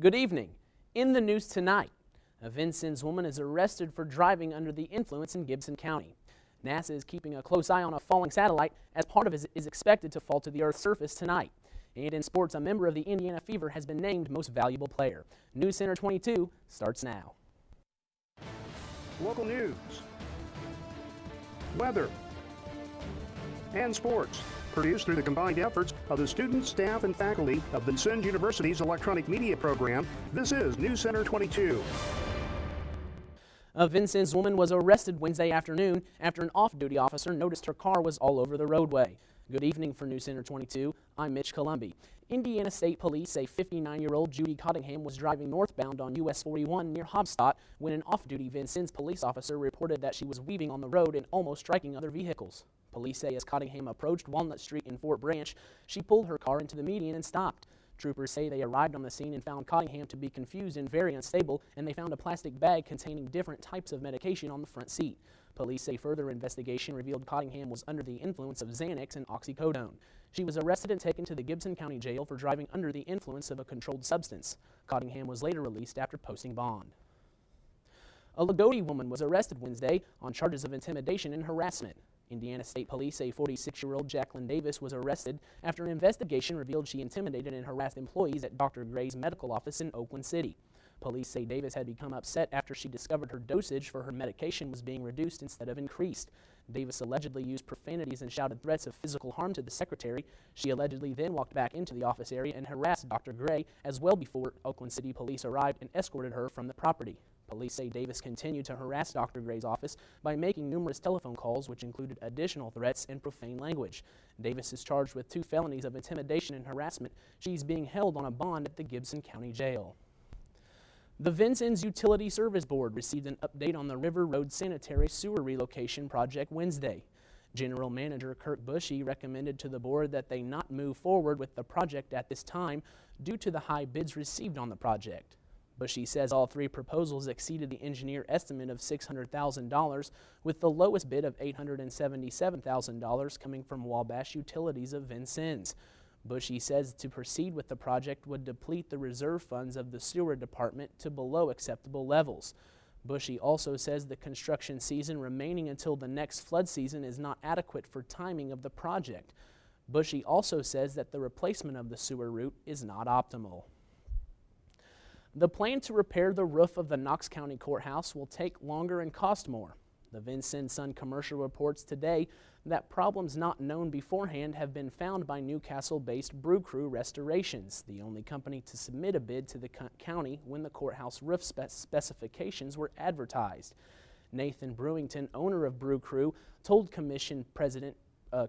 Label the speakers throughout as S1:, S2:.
S1: Good evening. In the news tonight, a Vincennes woman is arrested for driving under the influence in Gibson County. NASA is keeping a close eye on a falling satellite as part of it is expected to fall to the Earth's surface tonight. And in sports, a member of the Indiana Fever has been named Most Valuable Player. News Center 22 starts now.
S2: Local news, weather, and sports. Produced through the combined efforts of the students, staff, and faculty of Vincennes University's electronic media program, this is News Center 22.
S1: A Vincennes woman was arrested Wednesday afternoon after an off-duty officer noticed her car was all over the roadway. Good evening for News Center 22. I'm Mitch Columbi. Indiana State Police say 59-year-old Judy Cottingham was driving northbound on US 41 near Hobstadt when an off-duty Vincennes police officer reported that she was weaving on the road and almost striking other vehicles. Police say as Cottingham approached Walnut Street in Fort Branch, she pulled her car into the median and stopped. Troopers say they arrived on the scene and found Cottingham to be confused and very unstable, and they found a plastic bag containing different types of medication on the front seat. Police say further investigation revealed Cottingham was under the influence of Xanax and oxycodone. She was arrested and taken to the Gibson County Jail for driving under the influence of a controlled substance. Cottingham was later released after posting bond. A Lagodi woman was arrested Wednesday on charges of intimidation and harassment. Indiana State Police say 46-year-old Jacqueline Davis was arrested after an investigation revealed she intimidated and harassed employees at Dr. Gray's medical office in Oakland City. Police say Davis had become upset after she discovered her dosage for her medication was being reduced instead of increased. Davis allegedly used profanities and shouted threats of physical harm to the secretary. She allegedly then walked back into the office area and harassed Dr. Gray as well before Oakland City Police arrived and escorted her from the property. Police say Davis continued to harass Dr. Gray's office by making numerous telephone calls which included additional threats and profane language. Davis is charged with 2 felonies of intimidation and harassment. She's being held on a bond at the Gibson County Jail. The Vincennes Utility Service Board received an update on the River Road Sanitary Sewer Relocation Project Wednesday. General Manager Kirk Bushy recommended to the board that they not move forward with the project at this time due to the high bids received on the project. Bushy says all 3 proposals exceeded the engineer estimate of $600,000, with the lowest bid of $877,000 coming from Wabash Utilities of Vincennes. Bushy says to proceed with the project would deplete the reserve funds of the sewer department to below acceptable levels. Bushy also says the construction season remaining until the next flood season is not adequate for timing of the project. Bushy also says that the replacement of the sewer route is not optimal. The plan to repair the roof of the Knox County Courthouse will take longer and cost more. The Vincennes Sun Commercial reports today that problems not known beforehand have been found by Newcastle-based Brew Crew Restorations, the only company to submit a bid to the county when the courthouse roof specifications were advertised. Nathan Brewington, owner of Brew Crew, told Commission President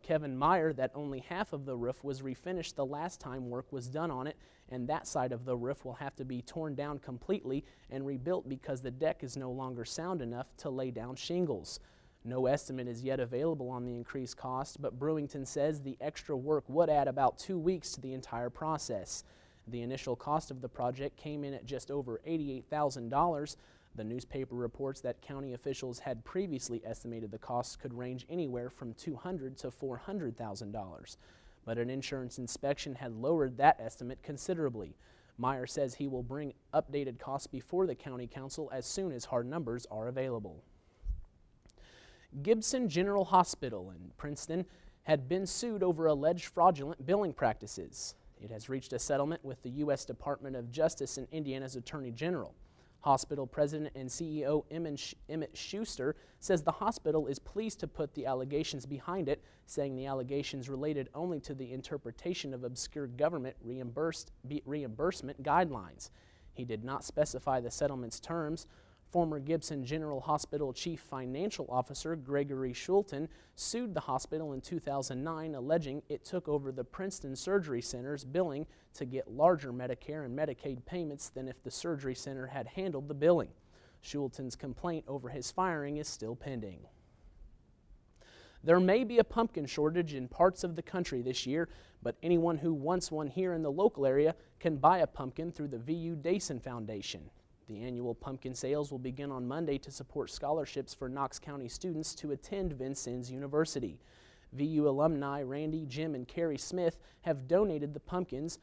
S1: Kevin Meyer that only half of the roof was refinished the last time work was done on it, and that side of the roof will have to be torn down completely and rebuilt because the deck is no longer sound enough to lay down shingles. No estimate is yet available on the increased cost, but Brewington says the extra work would add about 2 weeks to the entire process. The initial cost of the project came in at just over $88,000. The newspaper reports that county officials had previously estimated the costs could range anywhere from $200,000 to $400,000, but an insurance inspection had lowered that estimate considerably. Meyer says he will bring updated costs before the county council as soon as hard numbers are available. Gibson General Hospital in Princeton had been sued over alleged fraudulent billing practices. It has reached a settlement with the U.S. Department of Justice and Indiana's Attorney General. Hospital President and CEO Emmett Schuster says the hospital is pleased to put the allegations behind it, saying the allegations related only to the interpretation of obscure government reimbursement guidelines. He did not specify the settlement's terms. Former Gibson General Hospital Chief Financial Officer Gregory Schulten sued the hospital in 2009, alleging it took over the Princeton Surgery Center's billing to get larger Medicare and Medicaid payments than if the surgery center had handled the billing. Schulten's complaint over his firing is still pending. There may be a pumpkin shortage in parts of the country this year, but anyone who wants one here in the local area can buy a pumpkin through the V.U. Dason Foundation. The annual pumpkin sales will begin on Monday to support scholarships for Knox County students to attend Vincennes University. VU alumni Randy, Jim, and Carrie Smith have donated the pumpkins,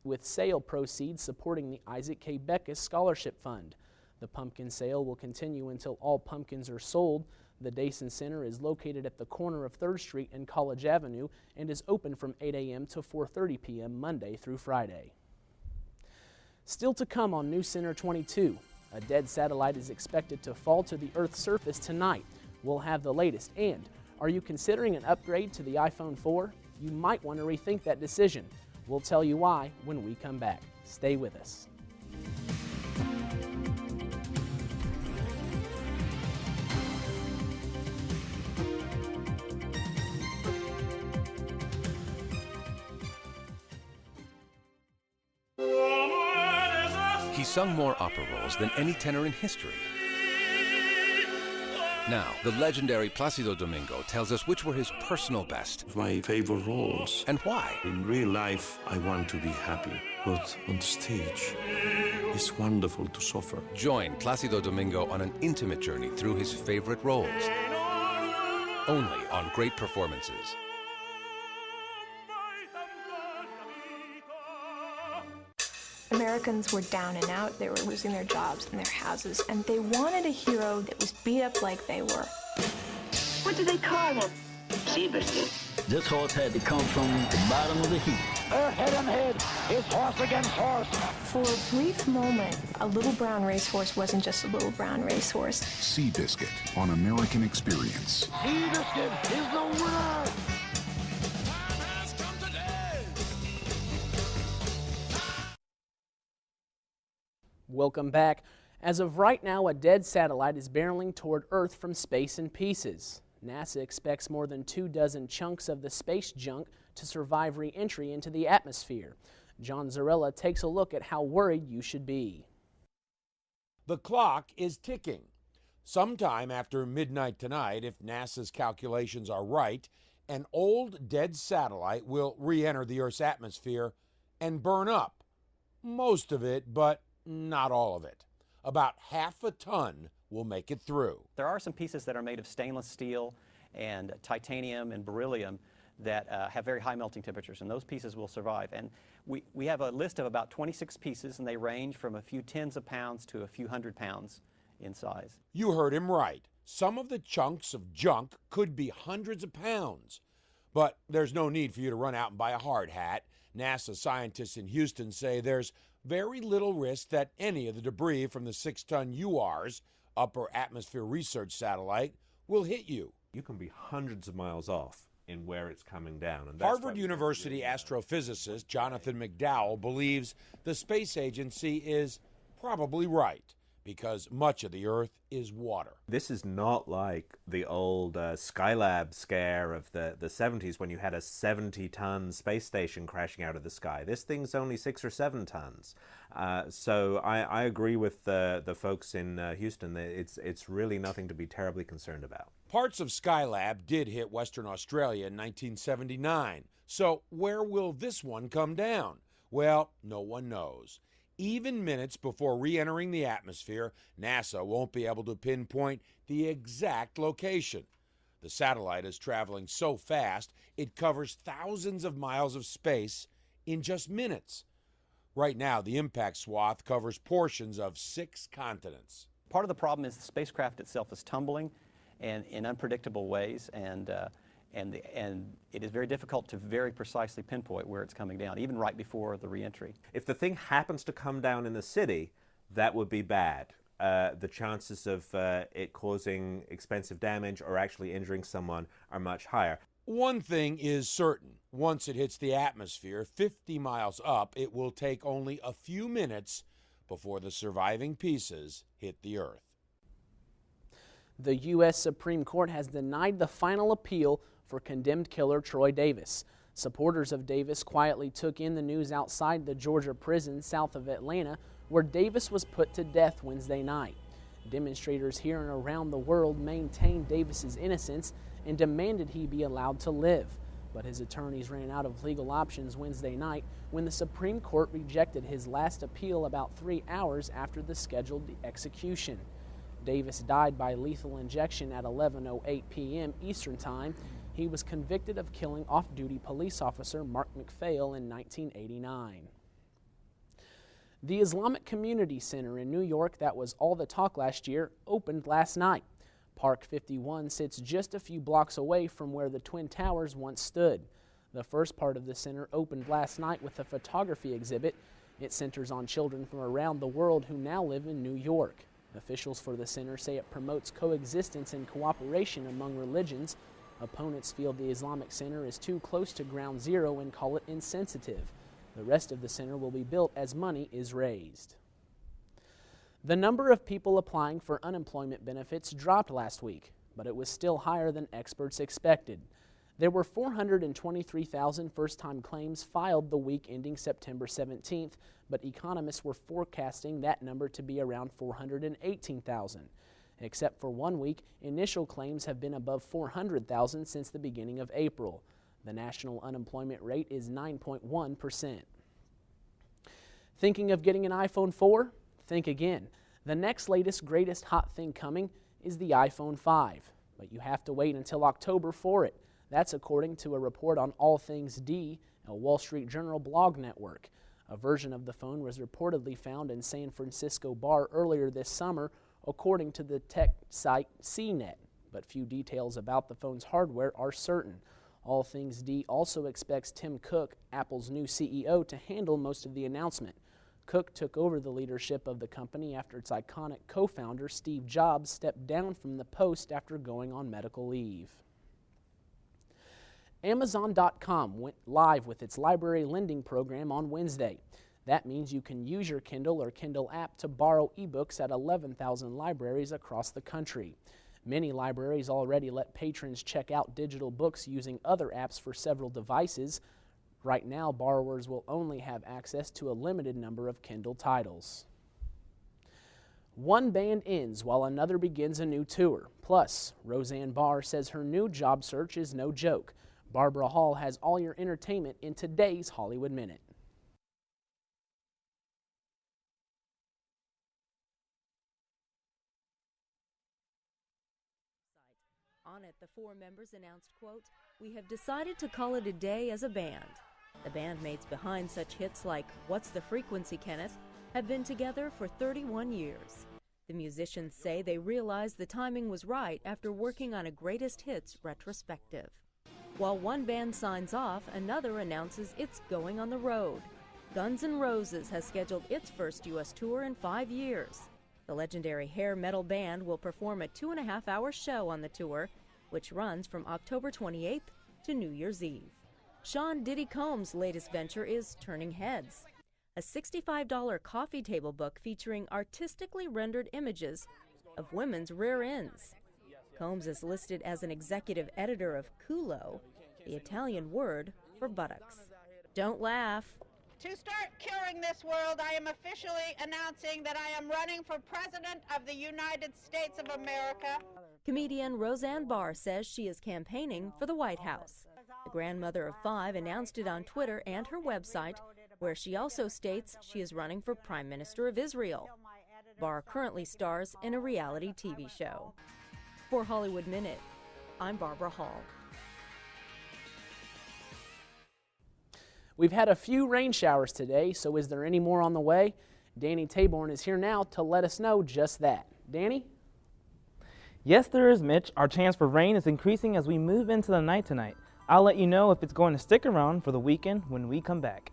S1: with sale proceeds supporting the Isaac K. Beckus Scholarship Fund. The pumpkin sale will continue until all pumpkins are sold. The Dason Center is located at the corner of 3rd Street and College Avenue and is open from 8 a.m. to 4:30 p.m. Monday through Friday. Still to come on News Center 22, a dead satellite is expected to fall to the Earth's surface tonight. We'll have the latest. And are you considering an upgrade to the iPhone 4? You might want to rethink that decision. We'll tell you why when we come back. Stay with us.
S3: He sung more opera roles than any tenor in history. Now, the legendary Plácido Domingo tells us which were his personal best.
S4: My favorite roles.
S3: And why.
S4: In real life, I want to be happy, but on stage, it's wonderful to suffer.
S3: Join Plácido Domingo on an intimate journey through his favorite roles. Only on Great Performances.
S5: Americans were down and out. They were losing their jobs and their houses, and they wanted a hero that was beat up like they were.
S6: What do they call him? Seabiscuit.
S7: This horse had to come from the bottom of the heap.
S8: They're head and head. It's horse against horse.
S5: For a brief moment, a little brown racehorse wasn't just a little brown racehorse.
S9: Seabiscuit on American Experience.
S8: Seabiscuit is the winner.
S1: Welcome back. As of right now, a dead satellite is barreling toward Earth from space in pieces. NASA expects more than 24 chunks of the space junk to survive re-entry into the atmosphere. John Zarella takes a look at how worried you should be.
S10: The clock is ticking. Sometime after midnight tonight, if NASA's calculations are right, an old dead satellite will re-enter the Earth's atmosphere and burn up. Most of it, but not all of it. About half a ton will make it through.
S11: There are some pieces that are made of stainless steel and titanium and beryllium that have very high melting temperatures, and those pieces will survive. And we have a list of about 26 pieces, and they range from a few tens of pounds to a few hundred pounds in size.
S10: You heard him right. Some of the chunks of junk could be hundreds of pounds. But there's no need for you to run out and buy a hard hat. NASA scientists in Houston say there's very little risk that any of the debris from the 6-ton UR's, Upper Atmosphere Research Satellite, will hit you.
S12: You can be hundreds of miles off in where it's coming down. And
S10: Harvard University astrophysicist Jonathan McDowell believes the space agency is probably right, because much of the Earth is water.
S12: This is not like the old Skylab scare of the 70s when you had a 70-ton space station crashing out of the sky. This thing's only 6 or 7 tons. So I agree with the folks in Houston that it's really nothing to be terribly concerned about.
S10: Parts of Skylab did hit Western Australia in 1979. So where will this one come down? Well, no one knows. Even minutes before re-entering the atmosphere, NASA won't be able to pinpoint the exact location. The satellite is traveling so fast, it covers thousands of miles of space in just minutes. Right now, the impact swath covers portions of 6 continents.
S11: Part of the problem is the spacecraft itself is tumbling and in unpredictable ways, and it is very difficult to very precisely pinpoint where it's coming down, even right before the re-entry.
S12: If the thing happens to come down in the city, that would be bad. The chances of it causing expensive damage or actually injuring someone are much higher.
S10: One thing is certain. Once it hits the atmosphere, 50 miles up, it will take only a few minutes before the surviving pieces hit the Earth.
S1: The U.S. Supreme Court has denied the final appeal for condemned killer Troy Davis. Supporters of Davis quietly took in the news outside the Georgia prison south of Atlanta, where Davis was put to death Wednesday night. Demonstrators here and around the world maintained Davis's innocence and demanded he be allowed to live. But his attorneys ran out of legal options Wednesday night when the Supreme Court rejected his last appeal about 3 hours after the scheduled execution. Davis died by lethal injection at 11:08 p.m. Eastern Time. He was convicted of killing off-duty police officer Mark McPhail in 1989. The Islamic Community Center in New York, that was all the talk last year, opened last night. Park 51 sits just a few blocks away from where the Twin Towers once stood. The first part of the center opened last night with a photography exhibit. It centers on children from around the world who now live in New York. Officials for the center say it promotes coexistence and cooperation among religions. Opponents feel the Islamic Center is too close to ground zero and call it insensitive. The rest of the center will be built as money is raised. The number of people applying for unemployment benefits dropped last week, but it was still higher than experts expected. There were 423,000 first-time claims filed the week ending September 17th, but economists were forecasting that number to be around 418,000. Except for 1 week, initial claims have been above 400,000 since the beginning of April. The national unemployment rate is 9.1%. Thinking of getting an iPhone 4? Think again. The next latest, greatest hot thing coming is the iPhone 5, but you have to wait until October for it. That's according to a report on All Things D, a Wall Street Journal blog network. A version of the phone was reportedly found in San Francisco bar earlier this summer, according to the tech site CNET, but few details about the phone's hardware are certain. All Things D also expects Tim Cook, Apple's new CEO, to handle most of the announcement. Cook took over the leadership of the company after its iconic co-founder Steve Jobs stepped down from the post after going on medical leave. Amazon.com went live with its library lending program on Wednesday. That means you can use your Kindle or Kindle app to borrow ebooks at 11,000 libraries across the country. Many libraries already let patrons check out digital books using other apps for several devices. Right now, borrowers will only have access to a limited number of Kindle titles. One band ends while another begins a new tour. Plus, Roseanne Barr says her new job search is no joke. Barbara Hall has all your entertainment in today's Hollywood Minute.
S13: On it, the four members announced, quote, "We have decided to call it a day as a band." The bandmates behind such hits like What's the Frequency, Kenneth? Have been together for 31 years. The musicians say they realized the timing was right after working on a greatest hits retrospective. While one band signs off, another announces it's going on the road. Guns N' Roses has scheduled its first U.S. tour in 5 years. The legendary hair metal band will perform a 2.5-hour show on the tour, which runs from October 28th to New Year's Eve. Sean Diddy Combs' latest venture is Turning Heads, a $65 coffee table book featuring artistically rendered images of women's rear ends. Combs is listed as an executive editor of culo, the Italian word for buttocks. Don't laugh.
S14: To start curing this world, I am officially announcing that I am running for President of the United States of America.
S13: Comedian Roseanne Barr says she is campaigning for the White House. The grandmother of 5 announced it on Twitter and her website, where she also states she is running for Prime Minister of Israel. Barr currently stars in a reality TV show. For Hollywood Minute, I'm Barbara Hall.
S1: We've had a few rain showers today, so is there any more on the way? Danny Taborn is here now to let us know just that. Danny?
S15: Yes, there is, Mitch. Our chance for rain is increasing as we move into the night tonight. I'll let you know if it's going to stick around for the weekend when we come back.